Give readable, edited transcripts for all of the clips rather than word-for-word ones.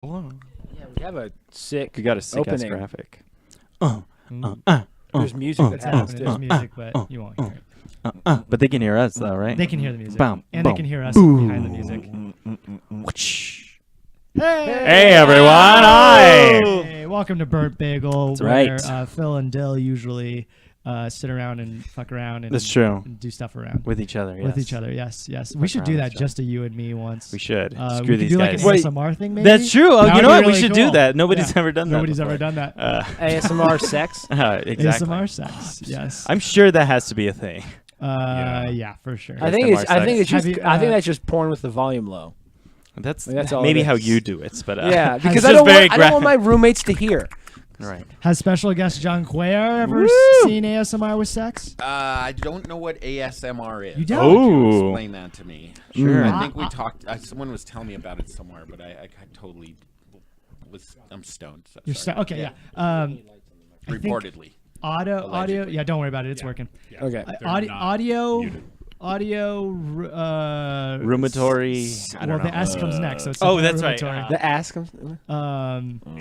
Yeah, we have a sick. We got a sick ass opening. graphic. There's music that happens too. There's music, but you won't hear it. But they can hear us though, right? They can hear the music, Boom, and boom. they can hear us behind the music. Hey everyone! Hi. Hey, welcome to Burnt Bagel, That's where right. Phil and Dill usually sit around and fuck around and, That's true. and do stuff around With each other, yes. with each other. Yes, yes. We should do around that with each other. just to you and me once. We should. We Screw could these do guys. like an ASMR thing, maybe. That's true. Oh, That you would know be what? We really should cool. do that. Nobody's Yeah. ever done that. Nobody's ever before. done that. ASMR sex. Exactly. ASMR sex. Yes. I'm sure that has to be a thing. Yeah, for sure. I think ASMR it's. I think sex. it's just. Have you, I think that's just porn with the volume low. That's all maybe it how is. you do it, but Yeah, because it's I just don't very want. I don't want my roommates to hear. Right. Has special guest John Cuellar ever Woo! seen ASMR with sex? I don't know what ASMR is. You don't? Why don't you Oh. explain that to me? Sure. I think we talked. Someone was telling me about it somewhere, but I totally was. I'm stoned. So You're sorry. okay, yeah. I think Reportedly. audio. Allegedly. Yeah, don't worry about it. It's working. Okay. Audio. Rheumatory. I Well, don't know. the S comes next, so it's Oh, that's right. rheumatory. The ass comes.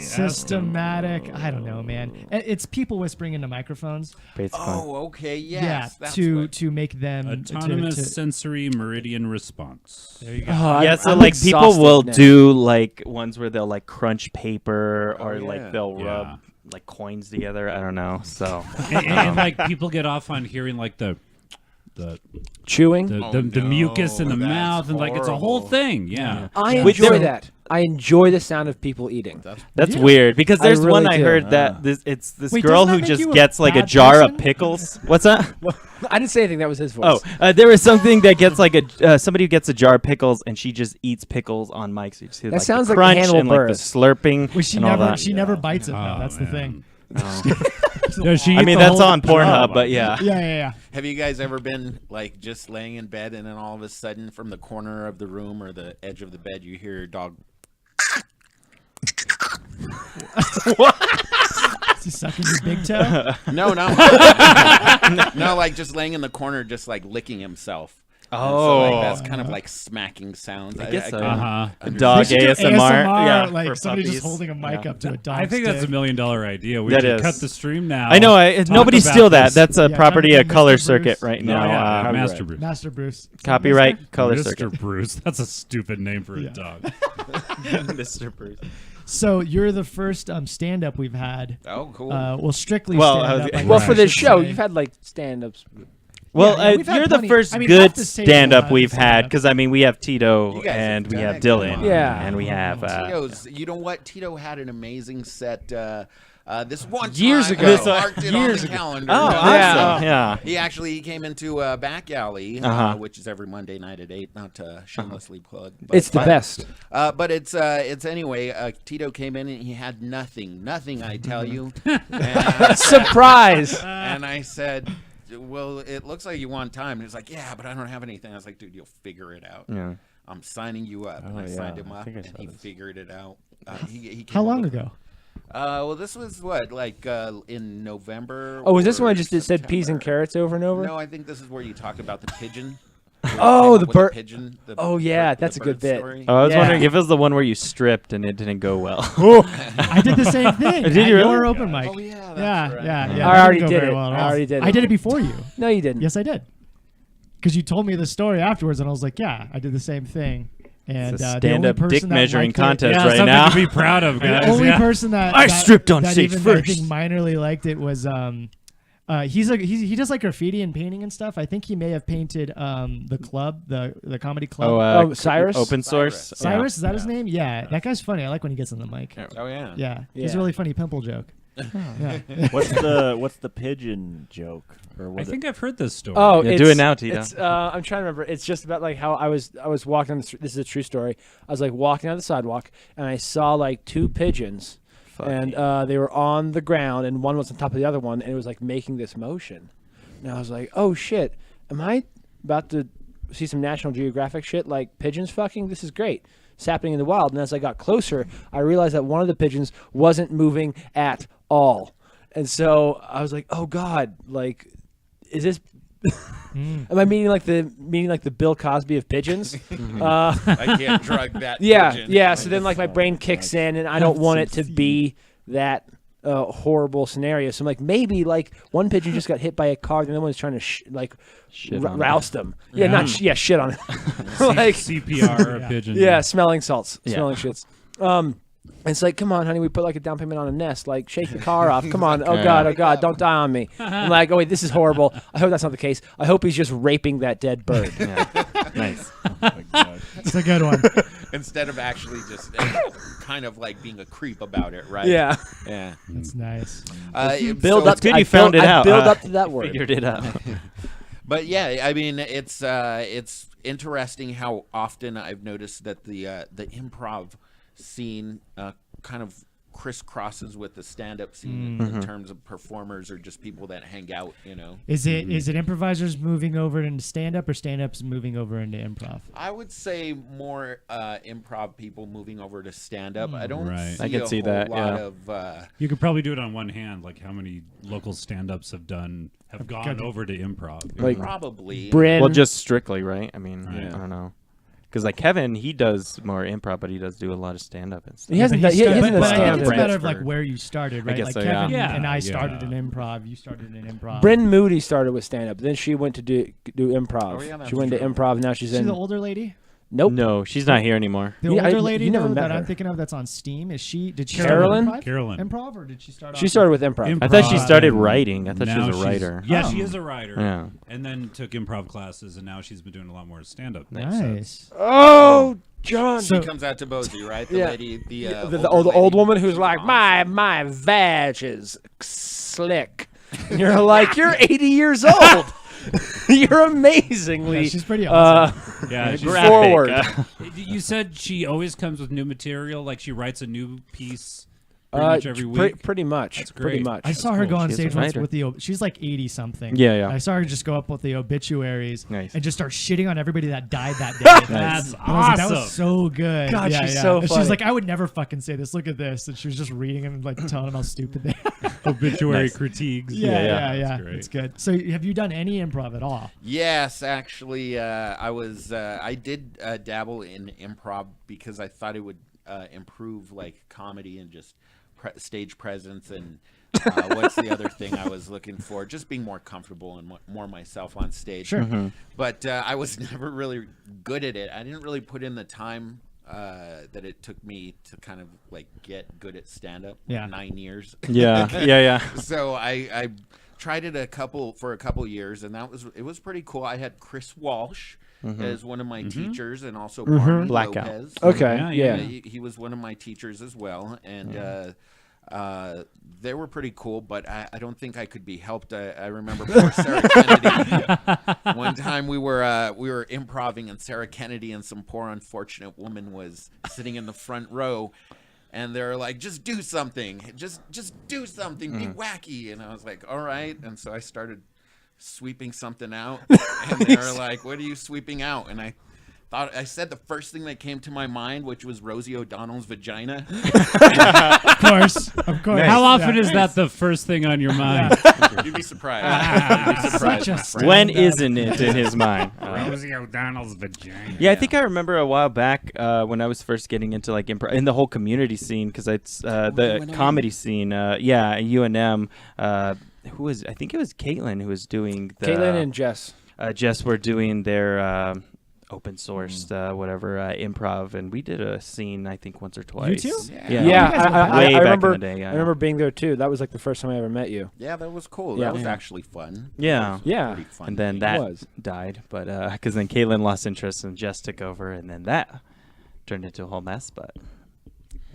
Systematic. I don't know, man. It's people whispering into microphones. Basically. Oh, okay. Yes. Yeah, that's to what- to make them Autonomous to sensory meridian response. there you go. Yeah, so I'm like people exhausted will now. do like ones where they'll like crunch paper or yeah. like they'll Yeah. rub like coins together. I don't know. So And like people get off on hearing like the chewing. Oh, the mucus in the no, that's mouth and like it's a whole horrible. thing. Yeah. I With enjoy them- that. I enjoy the sound of people eating. that's Yeah. weird because I there's one really I do. heard that it's this Wait, girl doesn't that who make just you a gets like a bad jar person? of pickles. What's that? I didn't say anything. That was his voice. Oh, there was something that gets like a somebody who gets a jar of pickles and she just eats pickles on mic. So you just hear, That like, sounds the like crunch Hannibal and like the Buress. slurping Well, she and all never that. she never bites it though. Oh, That's the man. thing. No, she I ate mean the that's whole on Pornhub, jar. but yeah. Yeah. Have you guys ever been like just laying in bed and then all of a sudden from the corner of the room or the edge of the bed you hear your dog? Is he sucking your big toe? No, no, like just laying in the corner, just like licking himself. And so, Oh. like, that's kind of like smacking sounds. I guess so. kinda Uh-huh. understand. Dog They should do ASMR. Yeah, like for somebody puppies. just holding a mic Yeah. up to a dog. I think that's $1 million idea. We That should is. cut the stream now. I know. Talk Nobody about steal that. this. That's a Yeah, property talk of about Color Mr. Circuit Bruce. right No, now. yeah, Uh, Master Bruce. Master Bruce. Copyright Color Mr. Circuit. Bruce. That's a stupid name for Yeah. a dog. Mr. Bruce. So you're the first stand-up we've had. Oh, cool. Well, strictly Well, stand-up. I Well, guess for I this should show, say. you've had like stand-ups. Well, Yeah, we've had you're plenty- the first I mean, good off the table, stand-up we've stand-up. had because I mean we have Tito You guys and have we done have it. Dylan. Come on. Yeah. And we have. Tito's, you know what? Tito had an amazing set. This one Years time, ago. I This, marked it on years the ago. calendar. Oh, Yeah. awesome. Yeah. He came into Back Alley, which is every Monday night at 8. Not to shamelessly plug. But, It's the best. But it's anyway. Tito came in and he had nothing. I tell you. And, Surprise. and I said, "Well, it looks like you want time." And he's like, "Yeah, but I don't have anything." I was like, "Dude, you'll figure it out. Yeah. I'm signing you up." And I signed him I up, think I and saw he this. figured it out. He How came long up with- ago? Well, this was what, like in November. Oh, was this or one I just said peas and September? carrots over and over? No, I think this is where you talk about the pigeon. Oh, the With bird- pigeon. Oh, yeah, that's a good bird bit. story. Oh, I was Yeah. wondering if it was the one where you stripped and it didn't go well. I did the same thing. Did you at really? your open mic. Oh yeah, that's Yeah, right. yeah. I That already didn't go did very it. well at I all. already did I it. did it before you. No, you didn't. Yes, I did. Because you told me the story afterwards, and I was like, "Yeah, I did the same thing." And It's a the only stand-up person dick that measuring liked it- contest Yeah, right something now. to be proud of, guys. The only yeah. person that I that- stripped on that stage even, first. I think minorly liked it was he does like graffiti and painting and stuff. I think he may have painted the club, the comedy club. Oh, Cyrus? Open source. Cyrus, is that his name? Yeah, that guy's funny. I like when he gets on the mic. Oh yeah. Yeah, he's Yeah. a really funny pimple joke. Yeah. What's the pigeon joke? Or I was think I've heard this story. Oh, Yeah, it's, do it now, Tito. It's, I'm trying to remember. It's just about like how I was walking on the street. This is a true story. I was like walking on the sidewalk and I saw like two pigeons, and they were on the ground and one was on top of the other one and it was like making this motion. And I was like, oh shit, am I about to see some National Geographic shit like pigeons fucking? This is great. It's happening in the wild. And as I got closer, I realized that one of the pigeons wasn't moving at all. And so I was like, oh God, like, is this Am I meaning like the Bill Cosby of pigeons? I can't drug that. Yeah, pigeon. yeah. So then, like, my brain kicks in, and I don't want it to be that horrible scenario. So I'm like, maybe like one pigeon just got hit by a car, and the other one's trying to Shit on it. roust them. Yeah, not shit on it. Like CPR a pigeon. yeah, smelling salts, Yeah. smelling shits. And it's like, come on, honey, we put like a down payment on a nest. Like, shake the car off. Come on. Oh God, don't die on me. I'm like, oh wait, this is horrible. I hope that's not the case. I hope he's just raping that dead bird. Yeah. Nice. It's a good one. Instead of actually just kind of like being a creep about it, right? Yeah. Yeah. That's nice. Build That's up. good I you found it out. Build up to that word. Figured it out. But yeah, I mean, it's interesting how often I've noticed that the improv scene kind of crisscrosses with the stand-up scene in terms of performers or just people that hang out. Is it improvisers moving over into stand-up or stand-ups moving over into improv? I would say more improv people moving over to stand-up. I don't Right. see I can a see whole that, lot yeah. of You could probably do it on one hand, like how many local stand-ups have gone over to improv. Like probably. Bryn. Well, just strictly, right? I mean, Right. I don't know. Because like Kevin, he does more improv, but he does do a lot of stand-up and stuff. He hasn't done. He But, hasn't done but I think stand-up. it's a Brand matter of like for- where you started, right? guess Like so, Kevin yeah. and I Yeah. started in improv. You started in improv. Bryn Moody started with stand-up. Then she went to do improv. Oh, yeah, that's she went to true. improv. Now she's She's in. the older lady. Nope. No, she's not here anymore. The Yeah, older lady you never though, met that I'm her. thinking of that's on Steam. Did she Carolyn? start with Carolyn. improv or did she start She off started with improv. I thought she Improv. started writing. I thought she Now was a she's- writer. Yeah, Oh. she is a writer. Yeah. And then took improv classes, and now she's been doing a lot more stand-up. Nice. Oh, John. She comes out to Bozy, right? The Yeah. lady, the the older old lady. woman who's like, my vag is slick. And you're like, you're 80 years old. You're amazingly. Yeah, she's pretty awesome. Yeah, she's Graphic. forward. You said she always comes with new material, like she writes a new piece pretty much every week. Pretty much. That's Pretty great. much. I saw her cool. go on She's a stage once writer. with she's like 80 something. Yeah, yeah. I saw her just go up with the obituaries Nice. and just start shitting on everybody that died that day. That's And I was like, that awesome. was so good. God, yeah, she's yeah. so And funny. she's like, I would never fucking say this. Look at this. And she was just reading them and like telling them how stupid they are. Obituary Nice. critiques. Yeah. That's great. It's good. So have you done any improv at all? Yes, actually, I did dabble in improv because I thought it would improve like comedy and just stage presence and what's the other thing I was looking for? Just being more comfortable and more myself on stage. Sure. But I was never really good at it. I didn't really put in the time that it took me to kind of like get good at stand-up. Yeah. 9 years. Yeah. So I tried it for a couple years, and it was pretty cool. I had Chris Walsh as one of my teachers, and also Barney Blackout. Lopez. Okay. Yeah, Yeah. He was one of my teachers as well, and they were pretty cool. But I don't think I could be helped. I remember poor Sarah Kennedy. One time we were improvising, and Sarah Kennedy and some poor unfortunate woman was sitting in the front row. And they're like, just do something. Just do something. Be wacky. And I was like, all right. And so I started sweeping something out. And they were like, what are you sweeping out? And I said the first thing that came to my mind, which was Rosie O'Donnell's vagina. Of course. How often is that the first thing on your mind? You'd be surprised. You'd be surprised, Such a my friend. When isn't it in his mind? Rosie O'Donnell's vagina. Yeah, I think I remember a while back when I was first getting into like improv in the whole community scene because it's the UNM. comedy scene. Yeah, UNM. Who was? I think it was Caitlin who was doing the. Caitlin and Jess. Jess were doing their open sourced improv, and we did a scene I think once or twice. too? Yeah. Yeah, you guys were way I back remember. in the day. Yeah. I remember being there too. That was like the first time I ever met you. Yeah, that was cool. Yeah. That was Yeah. actually fun. Yeah. Yeah. Pretty fun And then thing. that was. died, but because then Caitlin lost interest and Jess took over, and then that turned into a whole mess. But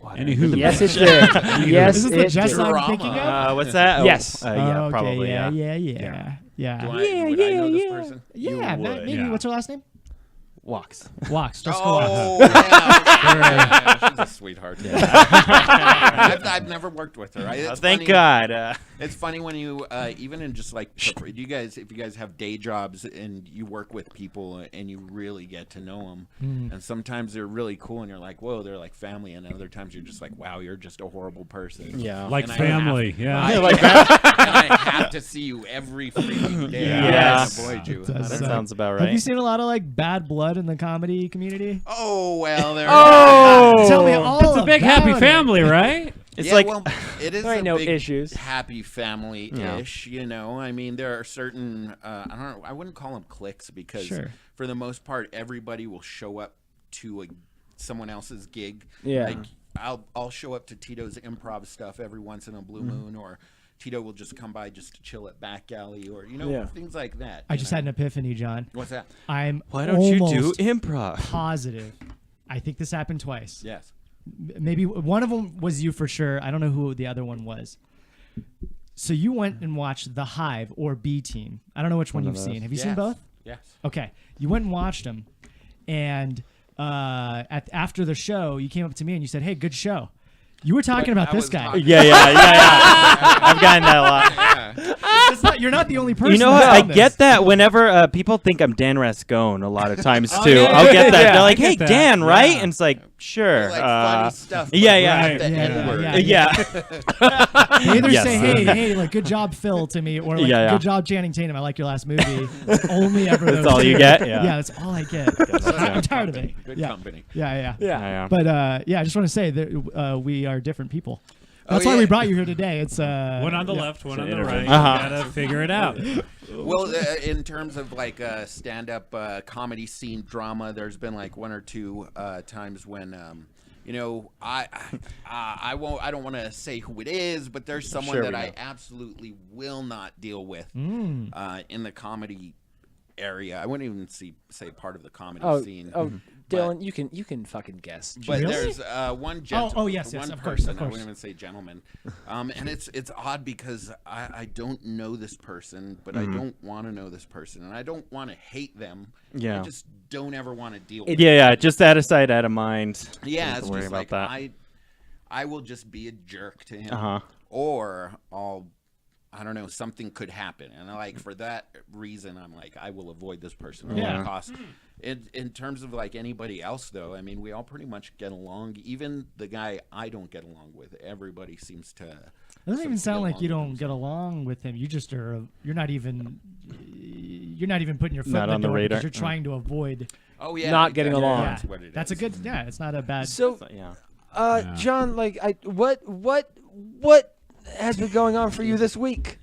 Anywho. Yes, it did. Yes, Is this it the Jess did. I'm Drama. thinking of? what's that? Yes. yeah, Oh, okay, probably. Yeah. Do Yeah. I, Yeah, would I know this person? maybe. would, What's her last name? walks. Walks. Jessica Walks. Oh, yeah. She's a sweetheart. I've never worked with her. It's Thank funny. God. It's funny when you, even in just like, if you guys have day jobs and you work with people and you really get to know them, and sometimes they're really cool and you're like, whoa, they're like family, and other times you're just like, wow, you're just a horrible person. Yeah. Like And I family, have- yeah. and I have to see you every freaking day. Yes. I can't avoid you. Does That suck. sounds about Have you right. seen a lot of like bad blood in the comedy community? Oh, well, there. Tell me all It's a big happy about it. family, right? It's Yeah, like well, it is There ain't a no big issues. happy family-ish, you know. I mean, there are certain I don't know, I wouldn't call them cliques because Sure. for the most part everybody will show up to someone else's gig. Yeah. Like I'll show up to Tito's improv stuff every once in a blue moon, or Tito will just come by just to chill at Back Alley, or Yeah. things like that. I you just know? had an epiphany, John. What's that? I'm why don't you do almost improv? positive. I think this happened twice. Yes. Maybe one of them was you for sure. I don't know who the other one was. So you went and watched The Hive or B Team. I don't know which one One you've of those. seen. Have you Yes. seen both? Yes. Okay. You went and watched them, and after the show, you came up to me and you said, "Hey, good show." You were talking about I this was guy. talking- Yeah. I've gotten that a lot. You're not the only person. You know that's what? I done this. get that whenever people think I'm Dan Rascone a lot of times too. yeah, I'll get that. yeah, They're like, I get "Hey, that. Dan, right?" Yeah. And it's like, "Sure." Like funny stuff. but yeah, yeah. not the Yeah, N-word. They either Yes. say, hey, like, good job, Phil, to me, or like, Yeah, yeah. good job, Channing Tatum. I like your last movie. It's only ever those all two. you get? Yeah. that's all I get. I'm tired of it. Good Yeah. company. Yeah. Yeah. But yeah, I just want to say that we are different people. That's Oh, why yeah. we brought you here today. It's One on the yeah. left, one on the interview. right. Uh-huh. You gotta figure it out. Well, in terms of like stand-up comedy scene drama, there's been like one or two times when, you know, I don't want to say who it is, but there's someone sure that we I know. absolutely will not deal with in the comedy area. I wouldn't even say part of the comedy scene. Dylan, you can fucking guess. But Really? there's one gentleman, Oh, yes, one of course, person. of I course. wouldn't even say gentleman, and it's odd because I don't know this person, but I don't want to know this person, and I don't want to hate them. Yeah. I just don't ever want to deal with. Yeah. Just out of sight, out of mind. Yeah, Don't it's worry just about like that. I will just be a jerk to him, Uh-huh. or I don't know, something could happen, and like for that reason, I'm like I will avoid this person at Yeah. all costs. In terms of like anybody else, though, I mean, we all pretty much get along. Even the guy I don't get along with, everybody seems to. It doesn't even seems to sound get like you along don't with get along with him. You just are. You're not even putting your foot Not in the on the door because radar. you're trying to avoid. Oh yeah, Not getting exactly. along. Yeah, That's what it is. that's a good. Yeah, it's not a bad. So, Yeah. John, like, what has been going on for you this week?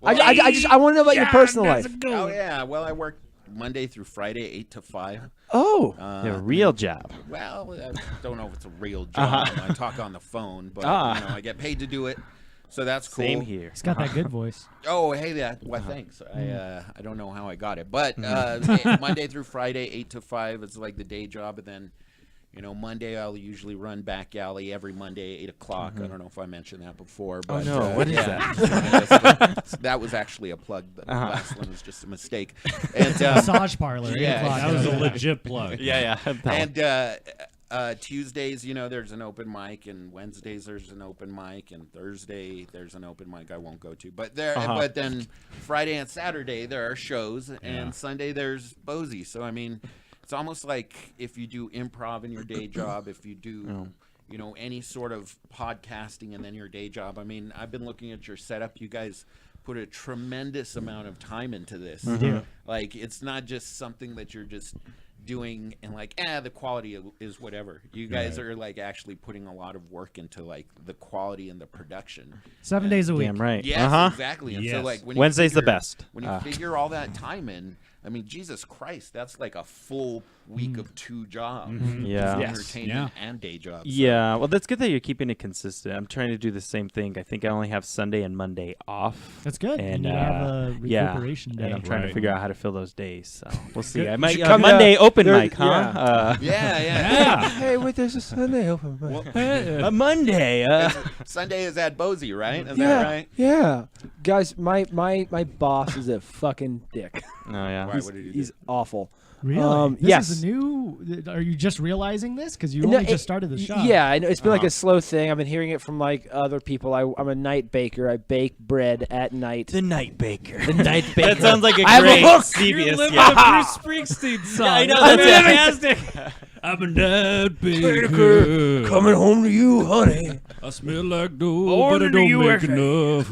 Well, I want to know about your personal life. Oh yeah, well I work Monday through Friday, 8 to 5. Oh, The real job. Well, I don't know if it's a real job. I talk on the phone, but you know, I get paid to do it, so that's cool. Same here. He's got that good voice. Oh, hey, well, thanks. I don't know how I got it, but Monday through Friday, 8 to 5 is like the day job, and then, you know, Monday I'll usually run Back Alley every Monday, 8 o'clock. I don't know if I mentioned that before, but no, what is that? That was actually a plug. The last one was just a mistake. And Massage parlor. 8 yeah, o'clock. That was a legit plug. Yeah. and Tuesdays, you know, there's an open mic, and Wednesdays there's an open mic, and Thursday there's an open mic I won't go to. But but then Friday and Saturday there are shows, and Sunday there's Bozy. So I mean, it's almost like if you do improv in your day job, if you do, you know, any sort of podcasting and then your day job. I mean, I've been looking at your setup. You guys put a tremendous amount of time into this. Like, it's not just something that you're just doing and like, the quality is whatever. You guys are like actually putting a lot of work into like the quality and the production. 7 days a week. Damn right. Yes, exactly. And so Yes. like when you Wednesday's the figure- best. When you figure all that time in, I mean, Jesus Christ, that's like a full week of 2 jobs. Yeah. Yes. Entertainment and day jobs. So- Yeah, well, that's good that you're keeping it consistent. I'm trying to do the same thing. I think I only have Sunday and Monday off. That's good. And you have a recuperation and day. I'm trying to Right. figure out how to fill those days. So we'll see. I You might should come Monday to- open there- mic, huh? Yeah. hey, wait, there's a Sunday open mic. A Monday. Sunday is at Bozy, right? Is Yeah, that right? yeah, guys, my boss is a fucking dick. Oh yeah. Why? What did he do? He's awful. Really? This yes. is a new. Are you just realizing this because you No, only just started the shop? Yeah, I know it's been like a slow thing. I've been hearing it from like other people. I'm a night baker. I bake bread at night. The night baker. The night baker. That sounds like a I have a great hook. You're CBS. living Yeah. the Bruce Springsteen song. I know, That's that's fantastic. I'm a night baker. Coming home to you, honey. I smell like dough, but I don't make enough.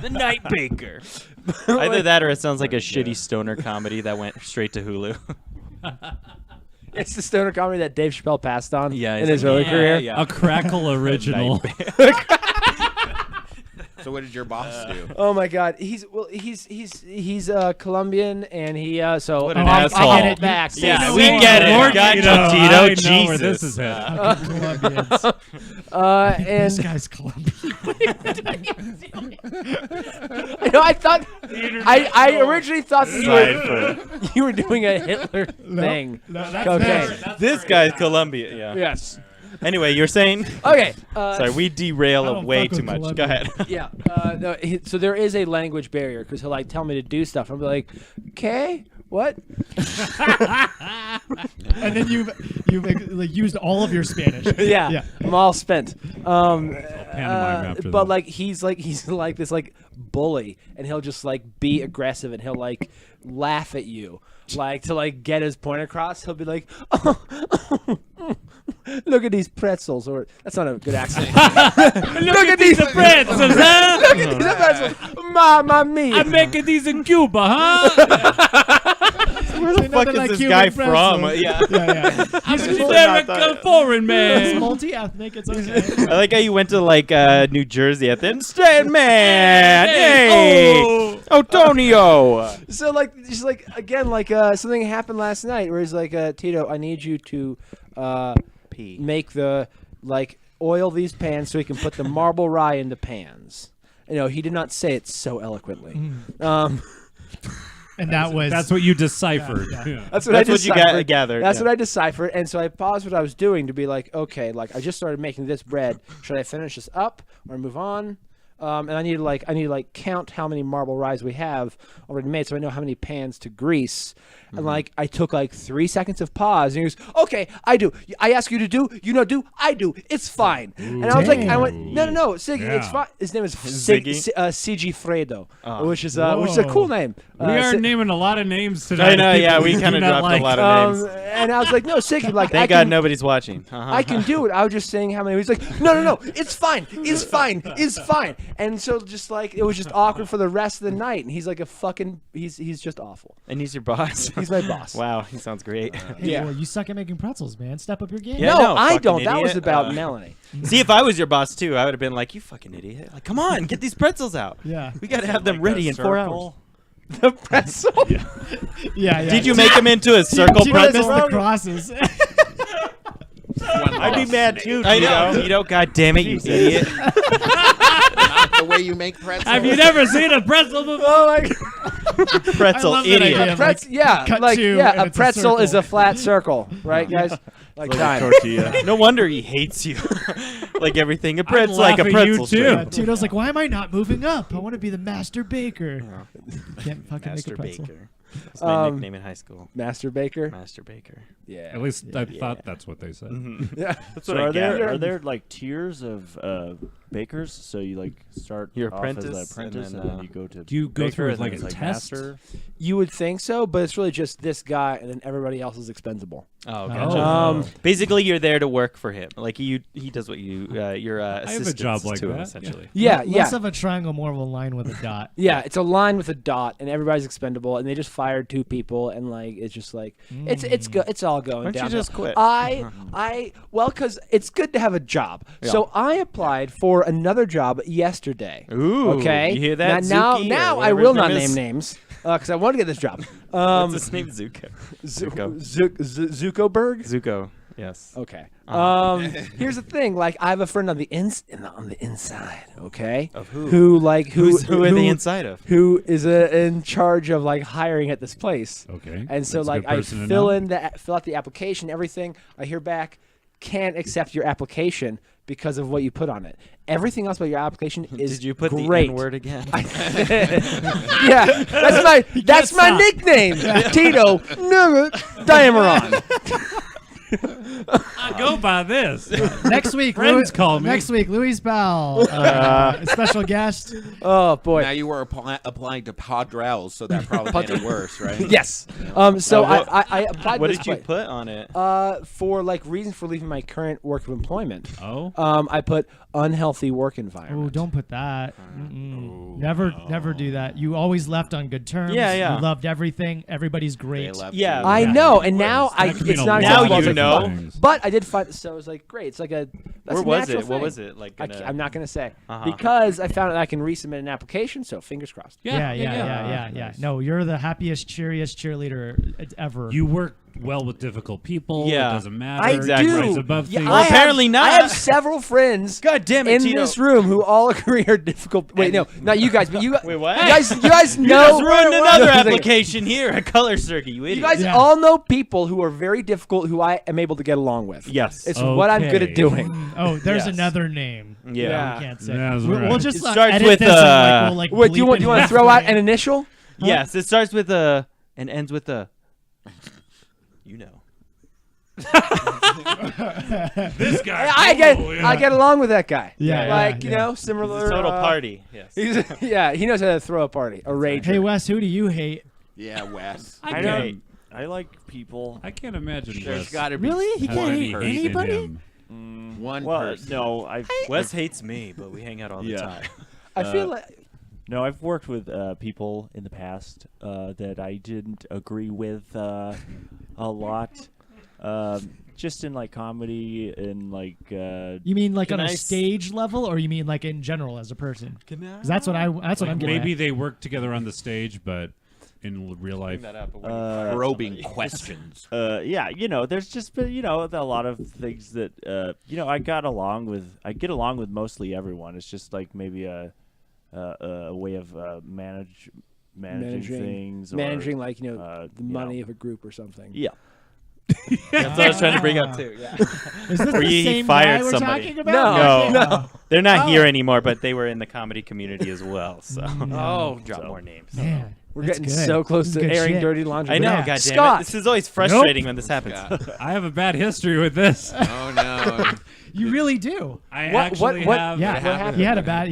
The night baker. Either that or it sounds like a shitty stoner comedy that went straight to Hulu. It's the stoner comedy that Dave Chappelle passed on Yeah, in his early career. Yeah. A Crackle original. So what did your boss do? Oh my God, he's Colombian and he so What an I'll asshole. get it back. Yeah, See, we so- get it. Lord Gotcha, Tito, Tito. I know Jesus. where this is headed. Fucking Colombians. and This guy's Colombian. I thought I originally thought that you were doing a Hitler thing. No, that's Okay. This guy's Colombian. Yeah. Yes. Anyway, you're saying? Okay. Sorry, we I derail don't way fuck too with much. Go ahead. Yeah. No, so there is a language barrier because he'll like tell me to do stuff. I'll be like, okay, what? And then you've like used all of your Spanish. Yeah. Yeah. I'm all spent. Pantomime after But that. like he's like this like bully, and he'll just like be aggressive, and he'll like laugh at you, like to like get his point across. He'll be like, oh, look at these pretzels, or that's not a good accent. Look at these pretzels, huh? Look at these pretzels, mamma mia. I'm making these in Cuba, huh? Where the fuck is this guy from? Yeah. Yeah. I'm an totally not American that. foreign It's man. multi-ethnic. It's okay. I like how you went to like New Jersey at the end. Straight man. Hey. Antonio. So like just like again like something happened last night where he's like Tito, I need you to P. make the like oil these pans so we can put the marble rye into pans. You know, he did not say it so eloquently. And that's what you deciphered. Yeah. That's what I That's what you deciphered. gathered. That's yeah. what I deciphered, and so I paused what I was doing to be like, okay, like I just started making this bread. Should I finish this up or move on? And I need to like count how many marble ryes we have already made, so I know how many pans to grease. And like I took like 3 seconds of pause, and he goes, "Okay, I do. I ask you to do, you know, do. I do. It's fine." And I was like, I went, no, Siggy, it's Yeah. fine. His name is Ziggy? Sigifredo, which is a cool name. We are Si- naming a lot of names tonight. I know, yeah, we Do kind of not dropped like. a lot of names. and I was like, no, Siggy, like Thank I God can, nobody's watching. I can do it. I was just saying how many. He's like, no, it's fine, it's fine, it's fine. And so just like it was just awkward for the rest of the night. And he's like a fucking, he's just awful. And he's your boss. He's my boss. Wow, he sounds great. Hey, Yeah. well, you suck at making pretzels, man. Step up your game. Yeah. No, no, I fucking don't. That was idiot. about Melanie. See, if I was your boss too, I would have been like, "You fucking idiot! Like, come on, get these pretzels out. Yeah. We got to have them ready in 4 hours." The pretzel. Yeah. Did you make them into a circle Tito missed pretzel? the crosses. I'd be mad too, I know, Tito. Tito. God damn it, you idiot! Not the way you make pretzels. Have you never seen a pretzel before? Oh my God. Pretzel love that idiot. idea. Pretz- like, yeah, cut like to, yeah, and a it's a pretzel is circle. a flat circle, right, guys? Like time. Tortilla. No wonder he hates you. Like everything, a I'd pretzel, like a laugh at you, pretzel. too. strip. Yeah, Tito's like, why am I not moving up? I want to be the master baker. Can't fucking Master make a pretzel. Baker. That's my nickname in high school. Master Baker. Master Baker. Yeah. At least I thought that's what they said. Yeah. That's So what I are there gathered. are there like tiers of bakers? So you like start Your off apprentice, as an and apprentice, then, and then you go to Do you go baker, through and like then a it's test? master? You would think so, but it's really just this guy, and then everybody else is expendable. Oh, Oh. gotcha. Basically, you're there to work for him. Like he does what you you're have a assistant job like to him that, essentially. Yeah, Less yeah. of a triangle, more of a line with a dot. Yeah, it's a line with a dot, and everybody's expendable, and they just fired 2 people, and like it's just like it's good. It's all going Why don't you downhill. just quit? Well, because it's good to have a job. So I applied for another job yesterday. Ooh, Okay, you hear that? Now, Zuki, or now I whatever will his not name name is? names because I want to get this job. What's his name? Zuko. Zuckerberg. Zuko. Yes. Okay. Here's the thing. Like, I have a friend on the on the inside. Okay. Of who? Who Who are they inside of? Who is in charge of like hiring at this place? Okay. And so That's a like good I person to fill know. out the application, everything. I hear back can't accept your application because of what you put on it. Everything else about your application is Did you put great. the N-word again? Yeah, that's my nickname, Tito Diameron. I go by this. Next week, Friends call me. Next week, Louis Powell, special guest. Oh boy. Now you were applying to Padrels, so that probably made it worse, right? Yes. So I applied. What to did this you put on it? for like reasons for leaving my current work of employment. Oh. I put unhealthy work environment. Oh, don't put that. Never do that. You always left on good terms. Yeah. You loved everything. Everybody's great. They left Yeah. you. I know, and now That could mean it's a not lot Now acceptable. of you It's know. like, things. but I did find so I was like, great. It's like a that's Where a was natural it? What thing. was it? Like I'm not gonna say Uh-huh. because I found that I can resubmit an application. So fingers crossed. Yeah. Nice. No, you're the happiest, cheeriest cheerleader ever. You work well with difficult people. Yeah. It doesn't matter. I Exactly. do. Rise above Yeah, things. Well, apparently not. I have several friends. God damn it, in Tito. this room who all agree are difficult. Wait, no, not you guys, but you. Wait, what? You guys You know. just ruined another No, application here at Color Circuit, you idiot. You guys Yeah. all know people who are very difficult who I am able to get along with. Yes. It's what I'm good Okay. at doing. Oh, there's Yes. another name. Yeah. We can't say. Yeah, that's We'll right. just It starts edit with, this and, we'll, Wait, do you want bleep to throw out an initial? Yes, it starts with a and ends with a. You know. This guy. I get along with that guy. Yeah, like yeah, you know, similar. It's a total party. Yes. He knows how to throw a party. A rage. Hey, Wes, who do you hate? Yeah, Wes. I I can't, I like people. I can't imagine There's Wes got to be Really? He has can't any hate hate in anybody? him. one Well, person. no, I've Wes hates me, but we hang out all the Yeah. time. I feel like no, I've worked with people in the past that I didn't agree with a lot. Just in like comedy and like. You mean like Can on a I s- stage level, or you mean like in general as a person? Because that's what I'm getting Maybe at. they work together on the stage, but in real life. Probing questions. Yeah, there's just been, a lot of things that, I get along with mostly everyone. It's just like maybe a way of managing things. managing or, like the money of a group or something. Yeah. That's what I was trying to bring up too. Yeah. Is this Where the he same fired guy we're somebody. talking about? No. They're not Oh. here anymore, but they were in the comedy community as well. So Oh, drop So- more names. Man, we're that's getting good. so close This to is good airing shit. dirty laundry. I know, Yeah. God damn Scott. it. This is always frustrating when this happens. I have a bad history with this. Oh no. You really do. I What- actually what- have. Yeah, What happened? he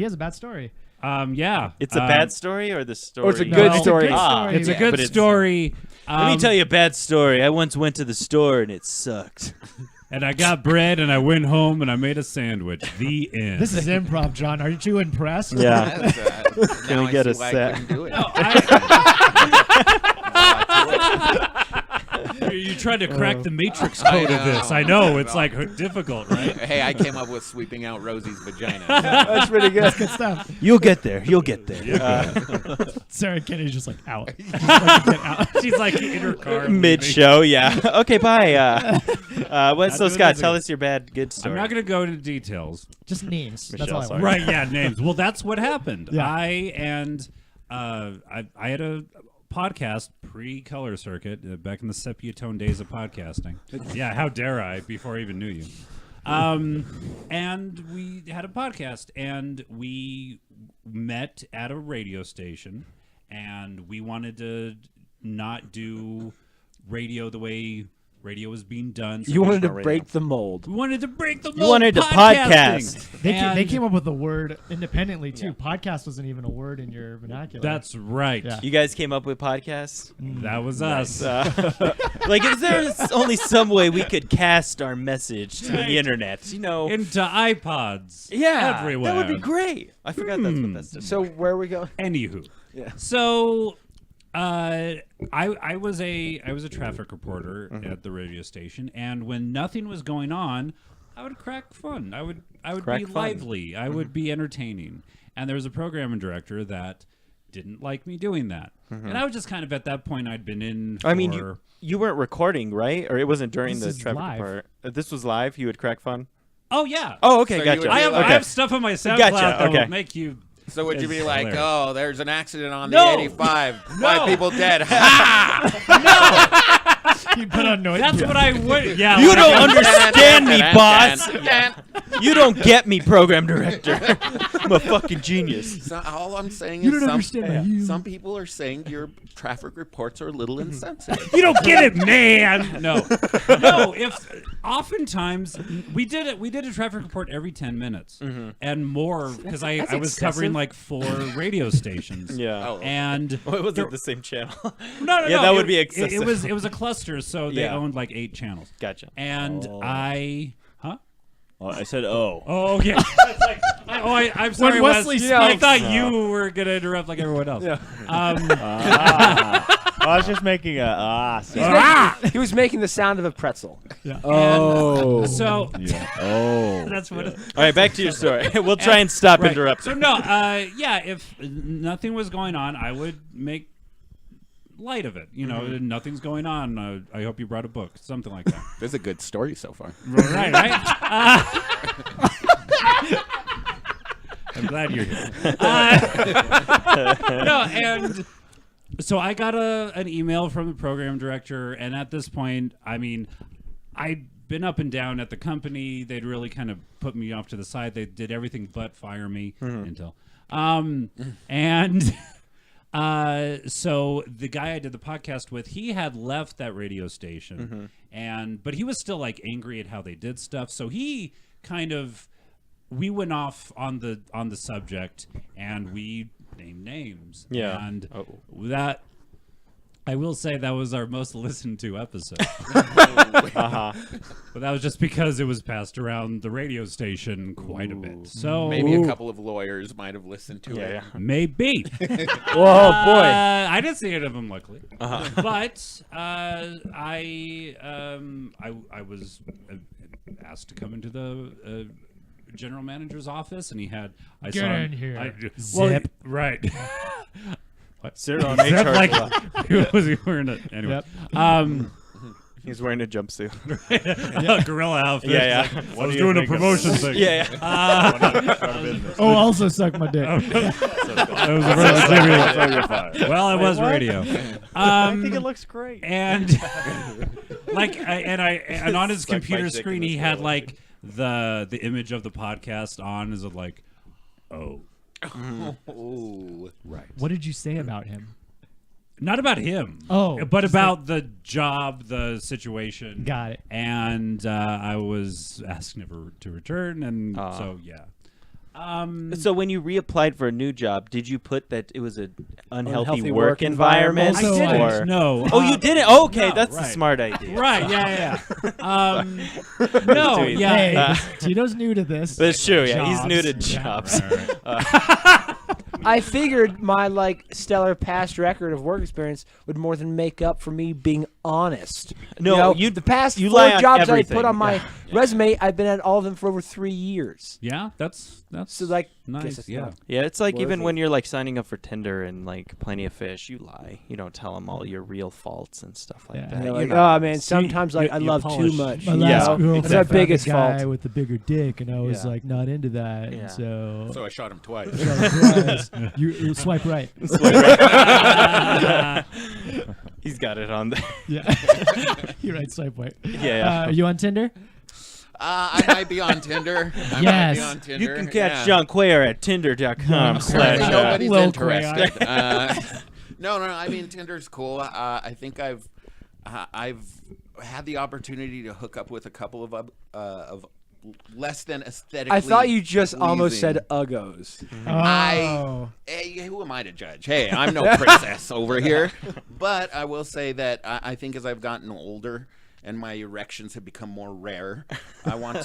has a bad story. Yeah. It's a bad story or the story? Or it's a No, good it's a story. good story. It's a Yeah. good But it's- story. Let me tell you a bad story. I once went to the store and it sucked. And I got bread and I went home and I made a sandwich. The end. This is improv, John. Aren't you impressed? Yeah. That's, Can now we I get see a why I set? couldn't do it. You tried to crack the matrix I code of know. this. I know. It's like difficult, right? Hey, I came up with sweeping out Rosie's vagina. That's pretty good. Good stuff. You'll get there. You'll get there. Sarah Kennedy's just like out. Just like, get out. She's like in her car. Mid leaving. show, yeah. Okay, bye. So doing Scott, this tell again. us your bad, good story. I'm not going to go into details. Just names. That's Michelle, all I sorry. want. Right, yeah, names. Well, that's what happened. Yeah. I had a podcast pre-Color Circuit back in the sepia tone days of podcasting. Yeah, how dare I, before I even knew you. And we had a podcast, and we met at a radio station, and we wanted to not do radio the way radio was being done. You wanted to radio. break the mold. We wanted to break the mold. You wanted to podcasting. podcast. They And came up with the word independently too. Podcast wasn't even a word in your vernacular. That's right. Yeah. You guys came up with podcasts? That was us. Like, is there only some way we could cast our message to the internet? Into iPods. Yeah, everywhere. that would be great. I forgot that's what that's. So where are we going? Anywho, Yeah. so I was a traffic reporter at the radio station, and when nothing was going on, I would crack fun. I would Crack be fun. lively. I would be entertaining. And there was a programming director that didn't like me doing that. And I was just kind of at that point I'd been in. I mean, for- you weren't recording, right? Or it wasn't during This the is traffic live. part. This was live. You would crack fun. Oh yeah. Oh, okay, So you gotcha. would I have, okay. I have stuff on my SoundCloud Gotcha, that okay. will make you. So would you be It's like, hilarious. oh, there's an accident on the No. 85. No. 5 people dead. You put on noise. That's what I would. Yeah. You like- don't understand me, boss. You don't get me, program director. I'm a fucking genius. So all I'm saying You is don't understand my humor. some people are saying your traffic reports are a little insensitive. You don't get it, man. No. If oftentimes we did it. We did a traffic report every 10 minutes and more because I was covering excessive. like 4 radio stations. Yeah. Oh, And Was it the same channel? no, Yeah, no, that it- would be it excessive. was a cluster, so they Yeah. owned like 8 channels. Gotcha. And Huh? Oh, I said, oh. Oh, okay. It's like, I'm sorry, When Wes. Wesley I speaks- thought you were gonna interrupt like everyone else. Yeah. I was just making a He was making the sound of a pretzel. Yeah. Oh. So Oh. that's what. All right, back to your story. We'll try and stop Right. interrupting. So no, yeah, if nothing was going on, I would make light of it. You know, nothing's going on. I hope you brought a book, something like that. This is a good story so far. right. I'm glad you're here. No, and so I got an email from the program director, and at this point, I mean, I'd been up and down at the company. They'd really kind of put me off to the side. They did everything but fire me until, and. So the guy I did the podcast with, he had left that radio station, but he was still like angry at how they did stuff. So he we went off on the subject, and we named names. Yeah. And that, I will say, that was our most listened to episode. But that was just because it was passed around the radio station quite a bit. So Maybe a couple of lawyers might have listened to it. maybe. Whoa, boy. I didn't see any of them, luckily. But I was asked to come into the general manager's office, and he had. I Get saw in him, here. Zip. Right. Zero on Zip, HR. like, he was wearing it anyway. Yep. He's wearing a jumpsuit. Gorilla outfit. Yeah, It's yeah. like, I was doing a promotion thing. Yeah. Oh, also suck my dick. That was a very well, it was radio. I think it looks great. And and on his Suck my computer dick screen in he the had toilet. like the image of the podcast on. Is it like, oh, Oh. right? What did you say about him? Not about him. Oh, but just about the job, the situation. Got it. And I was asked never to return, and so yeah. So when you reapplied for a new job, did you put that it was an unhealthy Unhealthy work work environment? environment? I didn't. or- No. Oh, you didn't? Oh, okay, no, that's a right. smart idea. Right? Yeah. No. Doing Yeah. Hey, Tito's new to this. That's true. Yeah, he's Jobs. new to Yeah. jobs. I figured my stellar past record of work experience would more than make up for me being honest. No, the past you 4 lie on jobs I everything. put on my Yeah. resume, I've been at all of them for over 3 years. Yeah. That's So like, nice. guess it's Yeah. not- Yeah, it's like Worth even it. when you're like signing up for Tinder and like Plenty of Fish, you lie. You don't tell them all your real faults and stuff like Yeah. that. They're You're like, not oh man, honest. sometimes like I you love too polish. much. My you last know? girlfriend It's our found biggest a guy fault. with the bigger dick, and I was Yeah. like not into that, Yeah. and so. So I shot him twice. You swipe right. He's got it on there. Yeah. You're right, swipe right. Yeah. Are you on Tinder? I might be on Tinder. I might Yes. be on You Tinder. can catch yeah. John Quayer at tinder.com/. Apparently nobody's Lil interested. No. I mean, Tinder's cool. I think I've had the opportunity to hook up with a couple of less than aesthetically. I thought you just almost pleasing. said uggos. Oh. Hey, who am I to judge? Hey, I'm no princess over here. But I will say that I think as I've gotten older and my erections have become more rare, I want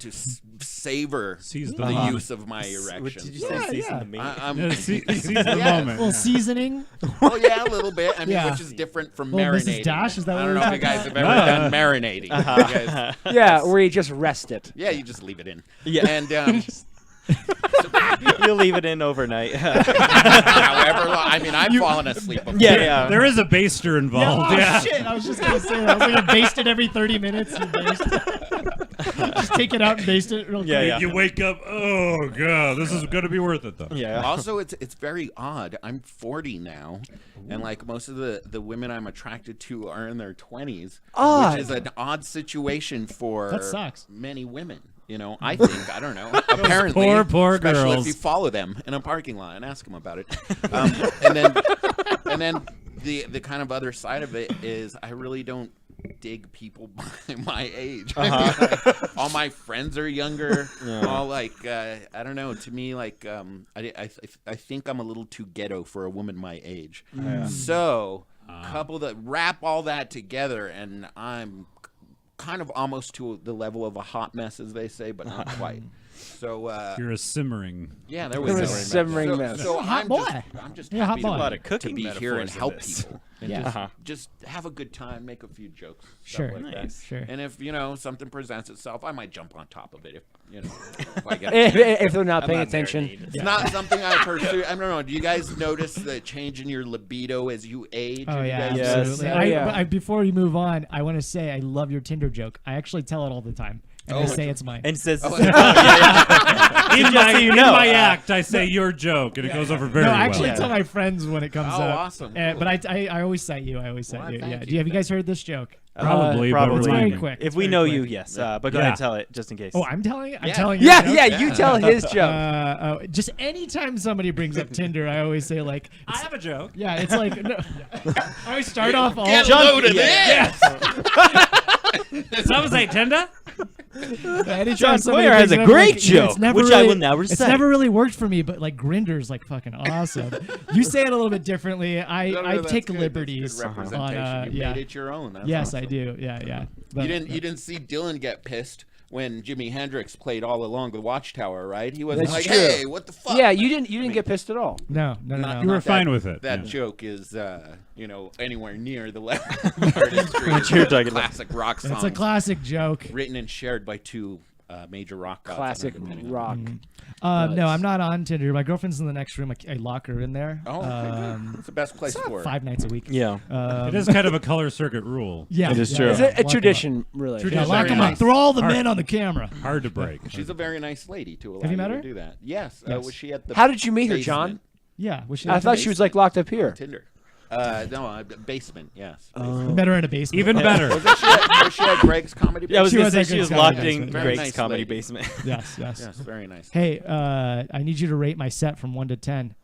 to savor Seize the the moment. use of my erections. What did you say? Yeah, Season yeah. the meat? Yeah, seize the Yeah. moment. Well, seasoning. Well, yeah, a little bit. I mean, Yeah. which is different from Well, marinating. Mrs. Dash, is that I what don't we're know if you talking guys have ever done marinating. You guys- Yeah, where you just rest it. yeah, you just leave it in. Yeah. And You'll leave it in overnight. however long, I mean, I've fallen asleep before. yeah. There is a baster involved. Yeah. Shit, I was just gonna say that. I was like, basted every 30 minutes. You basted. Just take it out and baste it real quick. Yeah. You wake up, oh god, this is gonna be worth it though. Yeah. Also, it's very odd. I'm 40 now, and like most of the women I'm attracted to are in their 20s, Odd. which is an odd situation for That sucks. many women. You know, I think, I don't know. Apparently, poor especially girls. if you follow them in a parking lot and ask them about it. And then the kind of other side of it is I really don't dig people by my age. All my friends are younger. All like I don't know. To me, like I think I'm a little too ghetto for a woman my age. So couple that wrap all that together, and I'm kind of almost to the level of a hot mess, as they say, but not quite. So You're a simmering. yeah, there we You're go. a simmering mess. So Hot boy. I'm just You're a happy hot boy. A lot to, of cooking to be here and metaphors in help this. people. And Yeah. just have a good time, make a few jokes, Sure. stuff like Nice. that. Sure. And if something presents itself, I might jump on top of it. If I get if they're not paying not there, attention. Nate. It's not something I pursue. I don't know. Do you guys notice the change in your libido as you age? Oh Are you yeah, guys- Yes. absolutely. Oh, yeah. But before you move on, I want to say I love your Tinder joke. I actually tell it all the time, and I say it's mine. And says, Oh, In my, so you in know. my act, I say your joke, and it goes over very No, well. I actually tell my friends when it comes Oh, up. awesome. But I always cite you. I always cite Well, you. thank Yeah. you. Have you guys heard this joke? Probably, but probably. It's remind very me. quick. if It's we very know quick. you, yes. But go Yeah. ahead and tell it, just in case. Oh, I'm telling. I'm Yeah. telling you. the joke? Yeah, you tell his joke. Just anytime somebody brings up Tinder, I always say like, I have a joke. yeah, it's like no, I always start off all. Get a load of this. Someone say Tinder? Anytime John somebody Sawyer has brings a it up, great like, you know, joke, it's never which I really- will now It's recite. never really worked for me, but like Grinder's like fucking awesome. You say it a little bit differently. I That's take good. liberties That's good on. representation. You Yeah. made it your own. That's Yes, awesome. I do. Yeah. But, You didn't see Dylan get pissed when Jimi Hendrix played all along the Watchtower, right? He wasn't That's like, true. "Hey, what the fuck?" Yeah, you didn't get pissed at all. No. Not- You were not fine that- with it. That yeah. joke is, anywhere near the level of artistry. It's you're a talking about. classic rock song. It's a classic joke. written and shared by two major rock gods. Classic rock. No, I'm not on Tinder. My girlfriend's in the next room. I lock her in there. Oh, it's the best place for it. 5 nights a week. Yeah. It is kind of a color circuit rule. Yeah, It is yeah, true. yeah. It's a Lock 'em up. tradition, really. Yeah, lock Very them nice. up. Throw all the Hard. men on the camera. Hard to break. She's a very nice lady to allow Have you met to her? do that. Yes. Yes. Was she at the How did you meet her, John? basement? Yeah, was she? I thought she was like locked up here. Tinder. No, basement. Yes. I met her in a basement. Even better. Was she at Greg's comedy? Yeah, I was She going was to at say she was Greg's locked comedy in basement. Very Greg's nice comedy lady. basement. Yes. Yes, very nice. Hey, I need you to rate my set from 1 to 10.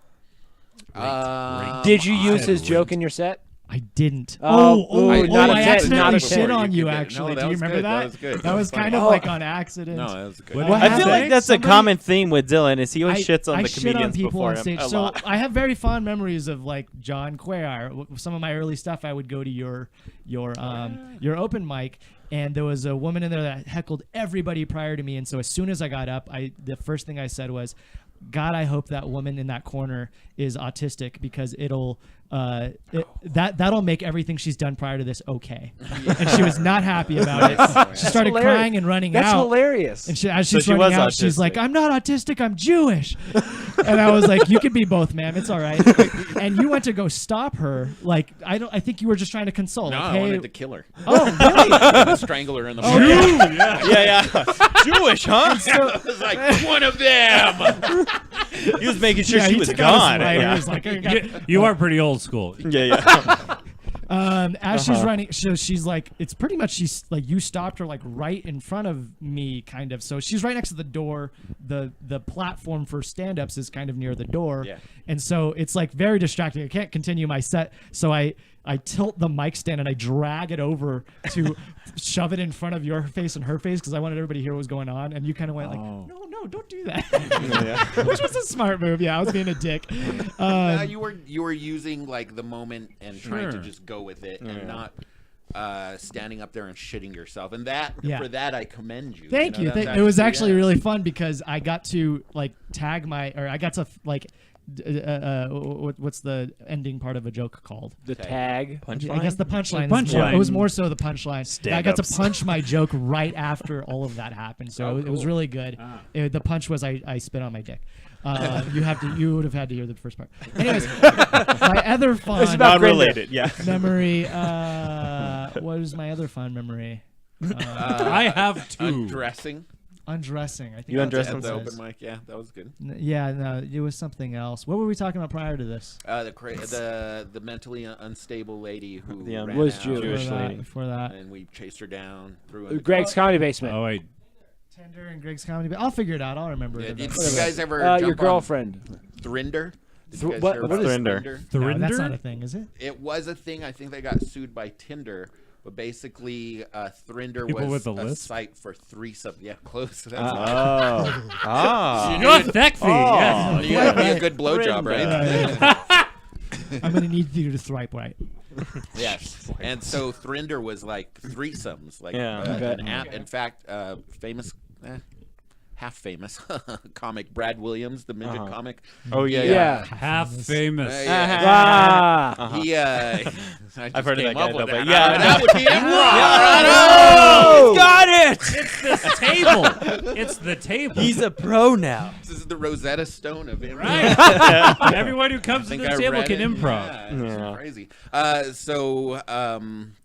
Did you use his joke in your set? I didn't. Oh, ooh, not a I 10, accidentally not a shit 10. on You you. could get- Actually, no, do that you was remember good. that? That was good. That That was was kind funny. of like on accident. No, that was good. What What I feel happened? like that's a Somebody- common theme with Dylan is he always shits on I the shit on comedians people before on him stage. a So lot. I have very fond memories of like John Cuellar. Some of my early stuff, I would go to your open mic, and there was a woman in there that heckled everybody prior to me. And so as soon as I got up, the first thing I said was, God, I hope that woman in that corner is autistic because that'll make everything she's done prior to this okay. And she was not happy about it. She started hilarious. crying and running That's out. hilarious. And as So she's she running was out, she's autistic. like, "I'm not autistic. I'm Jewish." And I was like, "You can be both, ma'am. It's all right." And you went to go stop her. Like I think you were just trying to console. No, like, I hey, wanted to kill her. oh, really? Strangle her in the Oh, morning. yeah. yeah. Jewish, huh? I was like, one of them. He was making sure Yeah, she he was took out his gone. lighter. Yeah. He was like, "I got-" You are pretty old school. Yeah. As she's running, so she's like, it's pretty much she's like, you stopped her like right in front of me, kind of. So she's right next to the door. The platform for stand-ups is kind of near the door, Yeah. and so it's like very distracting. I can't continue my set, so I tilt the mic stand and I drag it over to shove it in front of your face and her face because I wanted everybody to hear what was going on. And you kind of went like, no, don't do that. Which was a smart move. Yeah, I was being a dick. You were using like the moment and trying to Sure. just go with it and not standing up there and shitting yourself. And that Yeah. for that I commend you. Thank you. That's It was actually yeah. really fun because I got to like tag I got to like, what's the ending part of a joke called? The tag. I guess the punchline. punchline. It was more so the punchline. I got to Stand-ups. punch my joke right after all of that happened, so it was really good. The punch was I spit on my dick. You would have had to hear the first part. Anyways, my other fun about Unrelated. Yeah. memory. What is my other fun memory? I have 2. Undressing. Undressing. I think You that's undressed what At it the says. open mic, yeah, that was good. Yeah, no, it was something else. What were we talking about prior to this? The mentally unstable lady who The, ran Was out, Jewish. Before that, lady. before that. and we chased her down through. in the Greg's Comedy Basement. Oh wait, Tender and Greg's Comedy. I'll figure it out. I'll remember Yeah, it. did eventually. you guys ever Your jump on girlfriend. Thrinder? Did Thr- you guys what- hear what about is Thrinder? No, that's Thrinder? not a thing, is it? It was a thing. I think they got sued by Tinder. But basically, Thrinder People was with a a list? site for threesome. Yeah, close. That's Ah. Your Thekfi. Oh. you gotta be a good blowjob, right? I'm gonna need you to swipe right. Yes. And so Thrinder was like threesomes, like Yeah. an app. In fact, famous, half famous comic Brad Williams, the midget comic. Oh yeah, He, Yeah. Half famous. Ah. He, I've heard of that guy, though, but yeah, yeah. that would be Oh, got it. It's this table. It's the table. He's a pro now. This is the Rosetta Stone of improv. Right. Everyone who comes to think the I table read can it. improv. Yeah, it's Yeah. crazy.